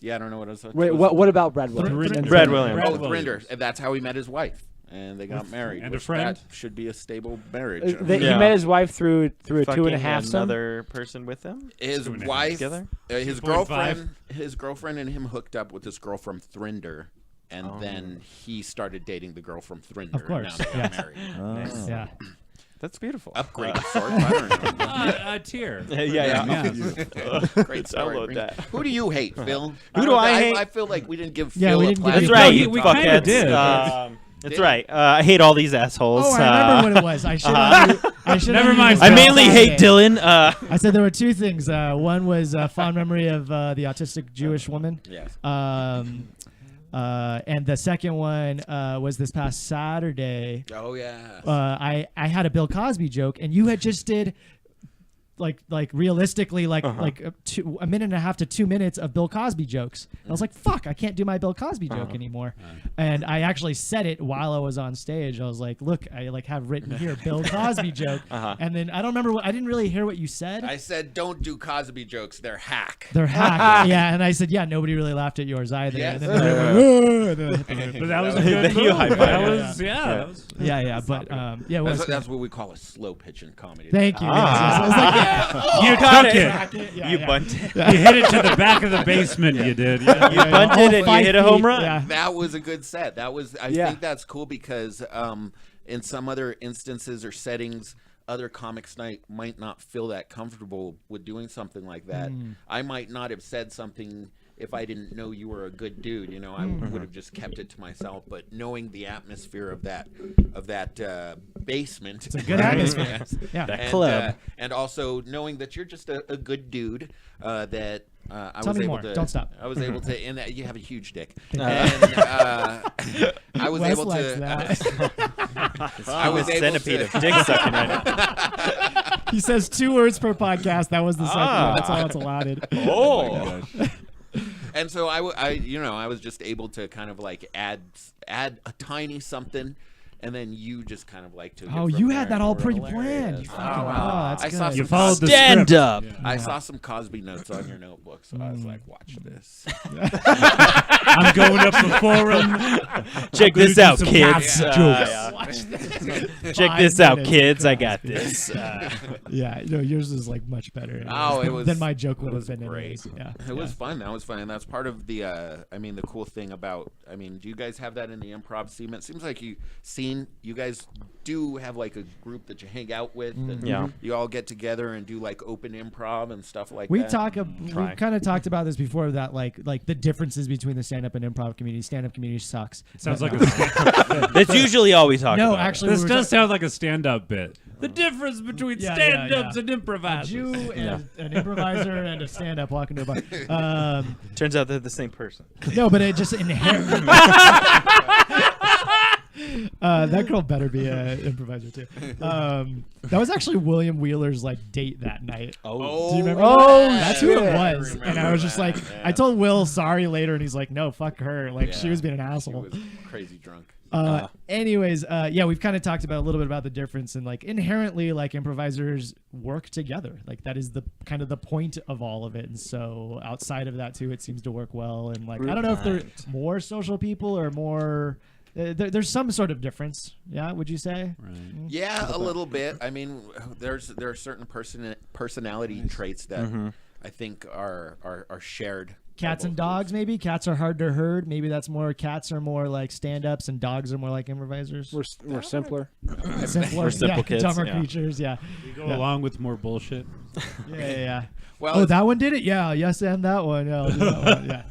Yeah, I don't know what else. Wait, what about Brad Williams? Thrinder. Brad Williams. Oh, Thrinder. And that's how he met his wife, and they got married. And a which friend? That should be a stable marriage. He Yeah. met his wife through a Fucking 2.5 some. another person with him. His 2.5 wife, together? his 2.5. girlfriend and him hooked up with this girl from Thrinder, and then he started dating the girl from Thrinder. Of course, And now they got yes. married. Yeah. That's beautiful. Upgrade of sorts. I don't know. A tier. Yeah. Great story. Download that. Who do you hate, Phil? Who do I hate? I feel like we didn't give Yeah, Phil we a didn't give platform. That's right, No, you we kinda fuckheads. did. That's right. I hate all these assholes. Oh, I remember what it was. I should have. Never mind. I mainly hate Dylan. I said there were two things. One was a fond memory of the autistic Jewish woman. Yes. And the second one was this past Saturday. Oh yeah. I had a Bill Cosby joke, and you had just did like realistically like a minute and a half to 2 minutes of Bill Cosby jokes. And I was like, fuck, I can't do my Bill Cosby joke anymore. And I actually said it while I was on stage. I was like, look, I like have written here Bill Cosby joke. And then I don't remember I didn't really hear what you said. I said, don't do Cosby jokes. They're hack. They're hack. Yeah, and I said, yeah, nobody really laughed at yours either. Yes. And then they were like, "Whoa," and then I hit the But roof. that was a good You move. high-fived. That was, that was. Yeah, but yeah, it was. That's what we call a slow pitch in comedy. Thank you. Yes, yes. I was like, yeah, You took it. yeah, You yeah. bunted. You hit it to the back of the basement. You did. Yeah. You bunted and you hit a home run. Yeah. That was a good set. That was. I Yeah. think that's cool because in some other instances or settings, other comics might not feel that comfortable with doing something like that. I might not have said something if I didn't know you were a good dude. You know, I would have just kept it to myself. But knowing the atmosphere of that basement, it's a good atmosphere. Yeah. That club. and also knowing that you're just a good dude that. I Tell was me able more. to. Don't stop. I was able to, and that you have a huge dick. you. And I was Wes able likes to. that. I was able centipede to. of dick sucking right now. He says 2 words per podcast. That was the second one. That's all that's allotted. Oh. And so I was just able to kind of like add a tiny something, and then you just kind of like to. Oh, you had that all pre-planned. You fucking, that's I good. saw You some followed the Stand script. up. I saw some Cosby notes on your notebook, so I was like, "Watch this." I'm going up the forum. Check this do out, some kids. jokes. Check this Five out, minutes kids. of I got Cosby. this. Yeah, no, yours is like much better. anyways, Oh, it was- than my joke would it have was been. great. Anyways. Yeah, It was fun. That was fun, and that's part of the. The cool thing about. Do you guys have that in the improv scene? It seems like you guys do have like a group that you hang out with. And Yeah. You all get together and do like open improv and stuff like we that. we kind of talked about this before. That like the differences between the stand-up and improv community. Stand-up community sucks. Sounds like That's usually all we talk No, about. actually, this we were does sound like a stand-up bit. The difference between Yeah, stand-ups yeah. and improvisers. Jew and an improviser and a stand-up walking to a bar. Turns out they're the same person. No, but it just inherently. That girl better be an improviser too. That was actually William Wheeler's like date that night. Oh, Do you remember? Oh, that? That's who it shit. was. And I was just like, I told Will sorry later, and he's like, no, fuck her. Like she was being an She asshole. was crazy drunk. Anyways, yeah, we've kind of talked about a little bit about the difference, and like inherently, like improvisers work together. Like that is the kind of the point of all of it. And so outside of that too, it seems to work well. And like I don't know if they're more social people or more. There's some sort of difference. Yeah, would you say? Right. Yeah, a little bit. I mean, there are certain personality traits that I think are shared. Cats and dogs, maybe. Cats are hard to herd. Maybe that's more. Cats are more like stand-ups, and dogs are more like improvisers. We're simpler. Simpler, We're simple kids, dumber yeah. creatures. Yeah. We go along with more bullshit. Yeah. Well, That one did it. Yeah. Yes, and that one. Yeah. I'll do that one. Yeah.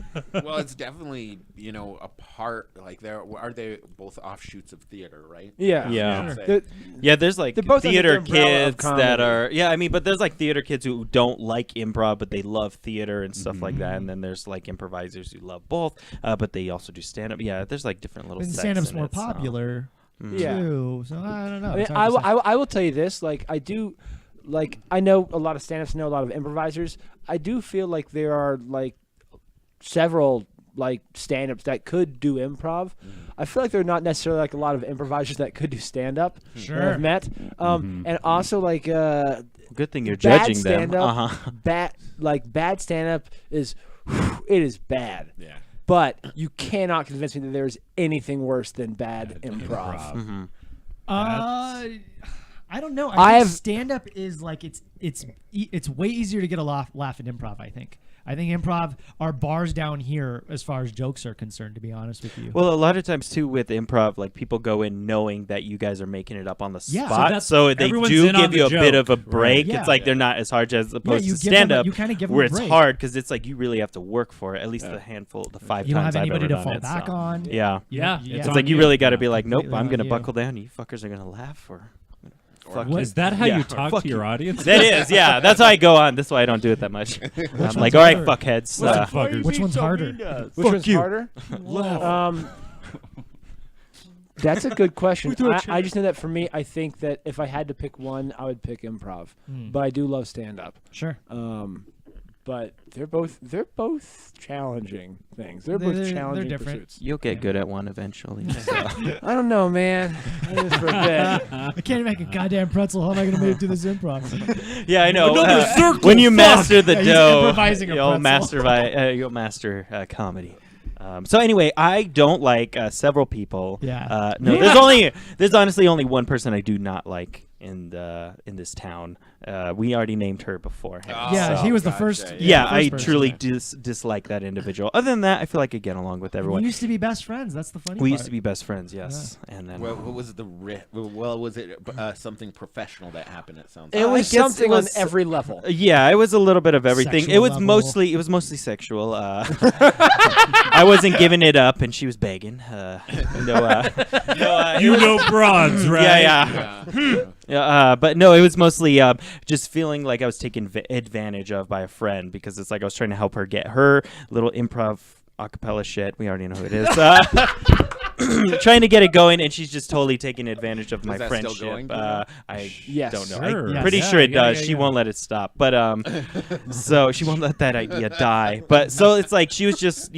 well, it's definitely a part. Like are they both offshoots of theater, right? Yeah. Yeah. The- Yeah, there's like They're both under theater the umbrella of kids that comedy. are I mean, but there's like theater kids who don't like improv but they love theater and stuff like that, and then there's like improvisers who love both, but they also do stand up. Yeah, there's like different little And sects stand-up's in more it, so. popular Yeah. too. So I don't know. I mean, It's hard to say. I will tell you this. Like I do, like I know a lot of stand-ups, know a lot of improvisers. I do feel like there are like several like stand-ups that could do improv. I feel like there are not necessarily like a lot of improvisers that could do stand-up that Sure. I've met. And also like Good thing you're bad judging them. stand-up, bad stand-up is it is bad. Yeah. But you cannot convince me that there's anything worse than bad improv. I don't know. I I think have- stand-up is like it's way easier to get a laugh in improv. I think improv are bars down here as far as jokes are concerned. To be honest with you. Well, a lot of times too with improv, like people go in knowing that you guys are making it up on the Yeah. So spot, that's- so they everyone's do in on give the you a bit joke. of a break. Right. It's like they're not as hard as opposed you to give them stand a- up, you kinda give them where a it's break. hard because it's like you really have to work for it. At least the handful, the 5 you don't times have I've anybody ever to done fall it, back so. on. Yeah. Yeah. Yeah. It's on like you you. really got to be like, nope, Completely I'm on gonna you. buckle down. You fuckers are gonna laugh or. Fuck What? you. Is that how Yeah. you talk Fuck to your audience? That is, yeah. That's how I go on. That's why I don't do it that much. I'm one's like, all right, harder? fuckers. Fuckers. Which one's harder? Which one's harder? That's a good question. I just know that for me, I think that if I had to pick one, I would pick improv. But I do love stand-up. Sure. But they're both challenging things. They're both They're challenging different. pursuits. You'll get good at one eventually. So. I don't know, man. Just for a bit. I can't make a goddamn pretzel. How am I going to make it do this improv? Yeah, I know. Another circle, When you fuck. master the Yeah, he's dough, improvising a you'll pretzel. master comedy. So anyway, I don't like several people. Yeah. No, there's honestly only one person I do not like in this town. We already named her beforehand. Yeah, so. he was the gotcha, first. Yeah, the I first person. truly dislike that individual. Other than that, I feel like I get along with We everyone. used to be best friends. That's the funny We part. used to be best friends, yes. And then What was the was it something professional that happened? It sounds. It like. was I guess something it was- on every level. Yeah, it was a little bit of everything. Sexual It was level. mostly sexual. I wasn't giving it up, and she was begging. You know broads, right? Yeah. But no, it was mostly just feeling like I was taken advantage of by a friend because it's like I was trying to help her get her little improv acapella shit. We already know who it is. Trying to get it going, and she's just totally taking advantage of my that still friendship. going, do you know? I Yes. don't know. Sure. I'm Yes. pretty Yeah, sure it yeah, does. yeah, She yeah. won't let it stop. But so she won't let that idea die. But so it's like she was just,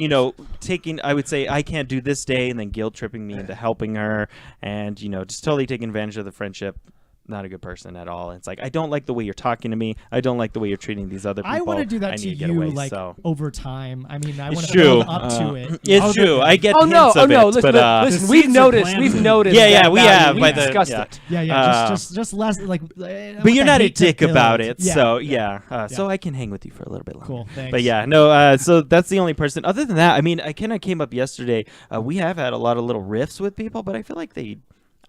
taking, I would say, I can't do this day, and then guilt tripping me into helping her, and just totally taking advantage of the friendship. Not a good person at all. It's like, I don't like the way you're talking to me. I don't like the way you're treating these other people. I want to do that I to need to get you, away, like so. over time. I mean, I It's want to true. build up to it. It's true. I get Oh no! hints Oh of no! it, Listen, but, listen. The We've seeds are noticed. planted. We've noticed. Yeah, that yeah, we value. have We by the- discussed yeah. it. Yeah, just less like. But you're not a dick about it, so Yeah. so I can hang with you for a little bit longer. Cool. Thanks. But yeah, no. So that's the only person. Other than that, I mean, I kind of came up yesterday. We have had a lot of little riffs with people, but I feel like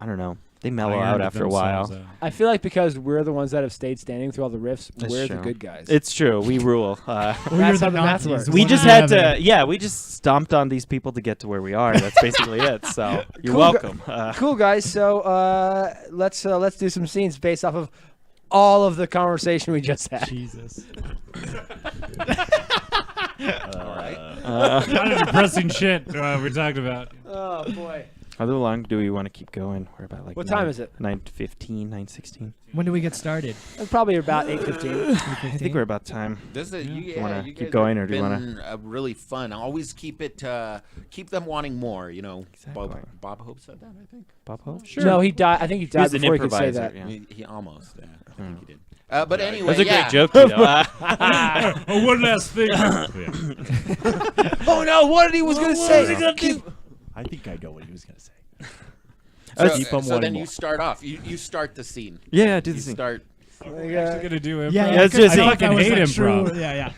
I don't know, they mellow out after a while. I feel like because we're the ones that have stayed standing through all the riffs, That's we're the true. good guys. It's true. We rule. Or That's you're how the the math Nazis, works. the We ones just who had have to. it. Yeah, we just stomped on these people to get to where we are. That's basically it. So you're Cool welcome. cool, guys. So let's do some scenes based off of all of the conversation we just had. Jesus. All right. Kind of depressing shit we talked about. Oh boy. How long do we want to keep going? We're about like What time is it? 9:15, 9:16. When do we get started? Probably about 8:15. I think we're about time. This is you wanna you keep guys going, have or do you wanna- been, really fun. Always keep them wanting more. You know, Exactly. Bob Hope said that. I think Bob Hope? Sure. No, he died. I think he died was an before he could say improviser, that. yeah. he almost. I think he did. But anyway, That's a yeah. great joke, you know. Oh, one last thing. Oh no! What did he was gonna say? I think I know what he was gonna say. So, Keep 'em so wanting then more. you start off. You start the scene. Yeah, do the You scene. start. We're actually gonna do improv. Yeah, it's just- I I fucking that was hate a true- improv. Yeah.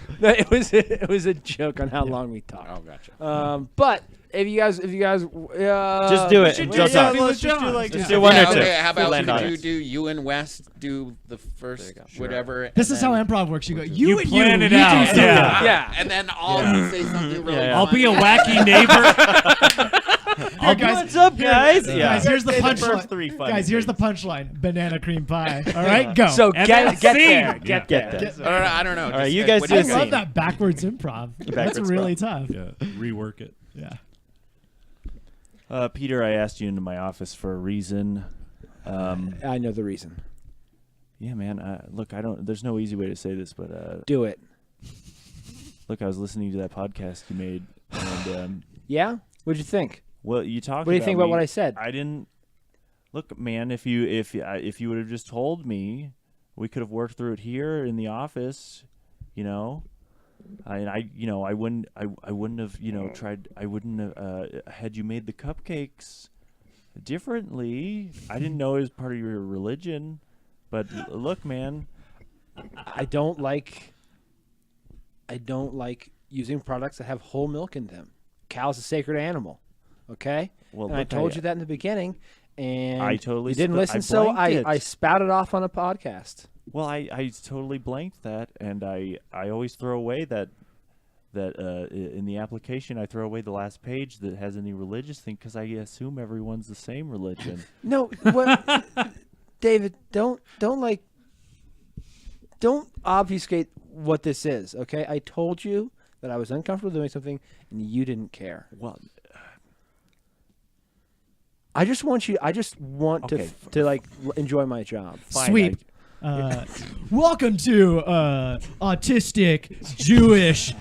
It was a joke on how long we talked. Oh, gotcha. But if you guys, Just do it. should Just do talk. David let's just do Jones. like Just this. do one Yeah, or two. okay, how We'll about land on you it. do you and Wes do the first whatever. This and is how then- improv works. You go, You and plan you it do out. something. Yeah. Yeah. And then I'll say something really. Yeah. I'll be a funny. wacky neighbor. Here, guys, What's up, guys? Guys, Yeah. here's the Say the first punchline. three funny Guys, here's the things. punchline. Banana cream pie. All right, go. So And get then there, scene. get Get there. there. I don't know. All right, just, you guys what do I a you love scene. that backwards improv. That's Backwards really tough. Yeah, rework it. Yeah. Peter, I asked you into my office for a reason. I know the reason. Yeah, man. Look, I don't. There's no easy way to say this, but Do it. look, I was listening to that podcast you made, and Yeah. What'd you think? well, you talked. What do you think about me. what I said? I didn't. Look, man. If you would have just told me, we could have worked through it here in the office. You know, I wouldn't have tried. I wouldn't have had you made the cupcakes differently. I didn't know it was part of your religion, but look, man. I don't like using products that have whole milk in them. Cow's a sacred animal. Okay? Well, And I look, told you that in the beginning, and I totally you didn't sp- I listen, so blanked it. I spouted off on a podcast. Well, I totally blanked that, and I always throw away that in the application I throw away the last page that has any religious thing because I assume everyone's the same religion. No, what, David? Don't obfuscate what this is. Okay? I told you that I was uncomfortable doing something, and you didn't care. Well, I just want Okay. to like enjoy my job. fine, Sweep. Welcome to Autistic Jewish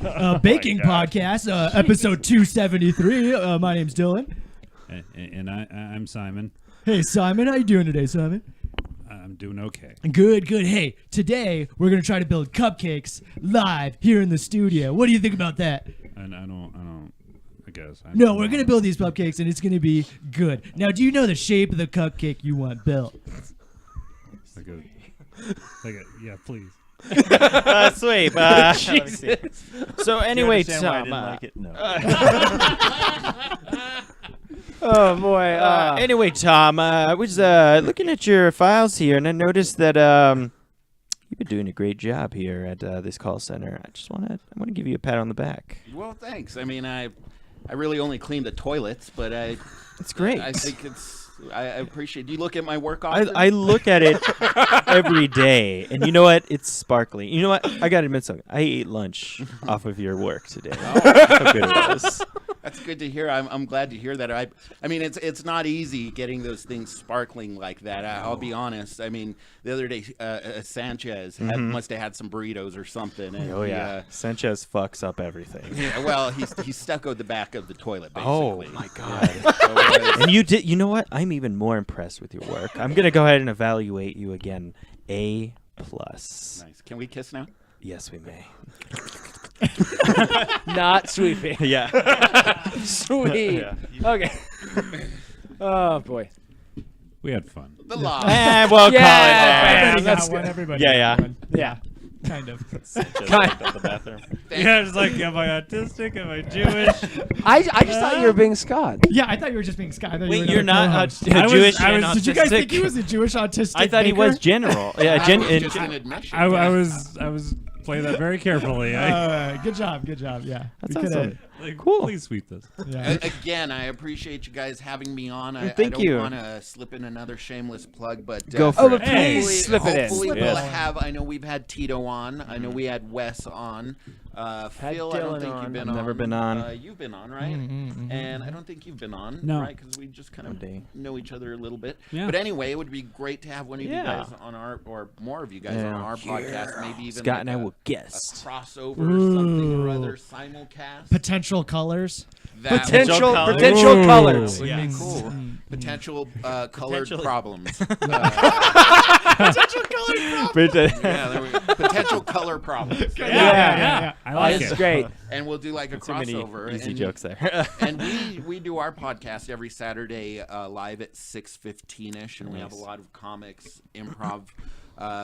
Baking Podcast, episode 273. My name's Dylan. And I'm Simon. Hey, Simon. How you doing today, Simon? I'm doing okay. Good, good. Hey, today we're going to try to build cupcakes live here in the studio. What do you think about that? And I guess. No, we're going to build these cupcakes, and it's going to be good. Now, do you know the shape of the cupcake you want built? Yeah, please. Sweet. Let me see. So anyway, Do you understand why I Tom. didn't like it? No. Oh boy. Anyway, Tom, I was looking at your files here, and I noticed that you've been doing a great job here at this call center. I want to give you a pat on the back. Well, thanks. I mean, I really only cleaned the toilets, but It's great. I think I appreciate. Do you look at my work often? I look at it every day, and you know what? It's sparkling. You know what? I got to admit something. I ate lunch off of your work today. How good it was. That's good to hear. I'm glad to hear that. I mean, it's not easy getting those things sparkling like that. I'll be honest. I mean, the other day, Sanchez must have had some burritos or something. And Oh yeah, Sanchez fucks up everything. well, he stuccoed the back of the toilet. Oh Basically. my god! So, And you did. You know what? I'm even more impressed with your work. I'm gonna go ahead and evaluate you again. A+. nice. Can we kiss now? Yes, we may. Not sweeping. Yeah. Sweet. Yeah. Okay. Oh boy. We had fun. The law. And we'll Yeah, call it. bam, Everybody that's got one. good. Everybody Yeah, got yeah. one. Yeah. Kind of. The bathroom. Yeah, it's like, am I autistic? Am I Jewish? I just thought you were being Scott. Yeah, I thought you were just being Sky. I thought Wait, you were you're another not co-host. Jewish I and was- Did you guys think autistic? he was a Jewish autistic? I thought he baker? was general. Yeah, That was just an admission. I yeah. was playing that very carefully. Good job. Good job. Yeah. That's We coulda- awesome. Like, Cool. Please sweep this. Yeah. Again, I appreciate you guys having me on. I Thank don't you. want to slip in another shameless plug, but Go for Oh, it. but please hopefully, slip it in. hopefully Slip we'll it in. have. I know we've had Tito on. I know we had Wes on. Phil, I don't Dylan think on. you've been I've on. never been on. You've been on, right? And I don't think you've been on, No. right? Because we just kind of day. know each other a little bit. Yeah. But anyway, it would be great to have one of you Yeah. guys on our, or more of you guys on our podcast. Maybe even Scott like and I a, will a guest. crossover or something or other simulcast. Potential colors. That Potential colors. potential Ooh. colors. would Yeah. be cool. Potential colored Potentially. problems. Yeah. Yeah, there we go. Potential color problems. Yeah. I like That's it. great. And we'll do like a Too many crossover. easy and, jokes there. and we do our podcast every Saturday live at 6:15ish, and we have a lot of comics, improv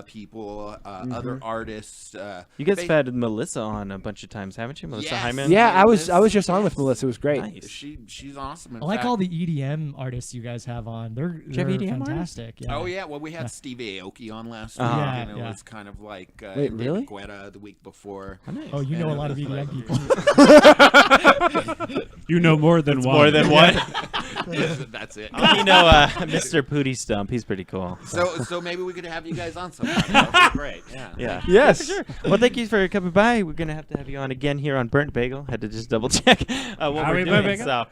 people, other artists. You guys ba- have had Melissa on a bunch of times, haven't you? Melissa Yes. Hyman? Yeah, I was Yes. just on with Melissa. It was great. Nice. She's awesome. In I like fact- all the EDM artists you guys have on. They're you have EDM fantastic. Yeah. Oh yeah, well we had Steve Aoki on last week, Uh-huh. and it Yeah. was kind of like Wait, David really? Guetta the week before. Oh, you And know a it lot of was EDM like- people. You know more than one. More than one. That's it. You know, Mr. Pooty Stump. He's pretty cool. So maybe we could have you guys on sometime. That would be great. Yeah. Yeah. Yes. Sure. Well, thank you for coming by. We're gonna have to have you on again here on Burnt Bagel. Had to just double check what Are we're we doing. Burnt So,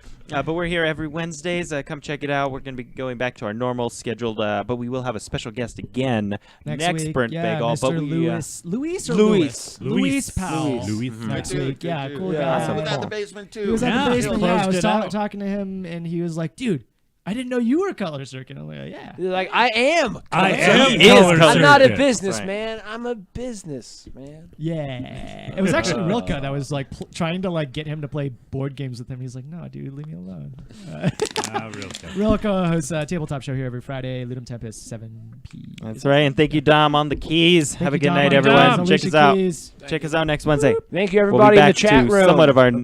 but we're here every Wednesdays. Come check it out. We're gonna be going back to our normal scheduled, but we will have a special guest again next week, Burnt yeah, Bagel. Mr. But we, Luis or Luis. Luis Powell. Louis. Next Good week, dude, yeah, good cool dude. guy. Awesome. He was at Cool. the basement too. He was at Yeah, the he basement. Yeah, I closed was it out. talking to him, and he was like, "Dude, I didn't know you were Color Circuit." I'm like, "Yeah." They're like, I am. I So am he is Color Color I'm not a Circuit. businessman. I'm a businessman. Yeah, it was actually Rilka that was like trying to like get him to play board games with him. He's like, "No, dude, leave me alone." Real good. Rilka hosts a tabletop show here every Friday. Ludum Tempest, 7 p. That's right. And thank you, Dom, on the keys. Thank have a you, good Dom, night, on everyone. Dom. Check Alicia us out. Keys. Check us out next Wednesday. Thank you, We'll be everybody in the back chat to room. somewhat of our Bye.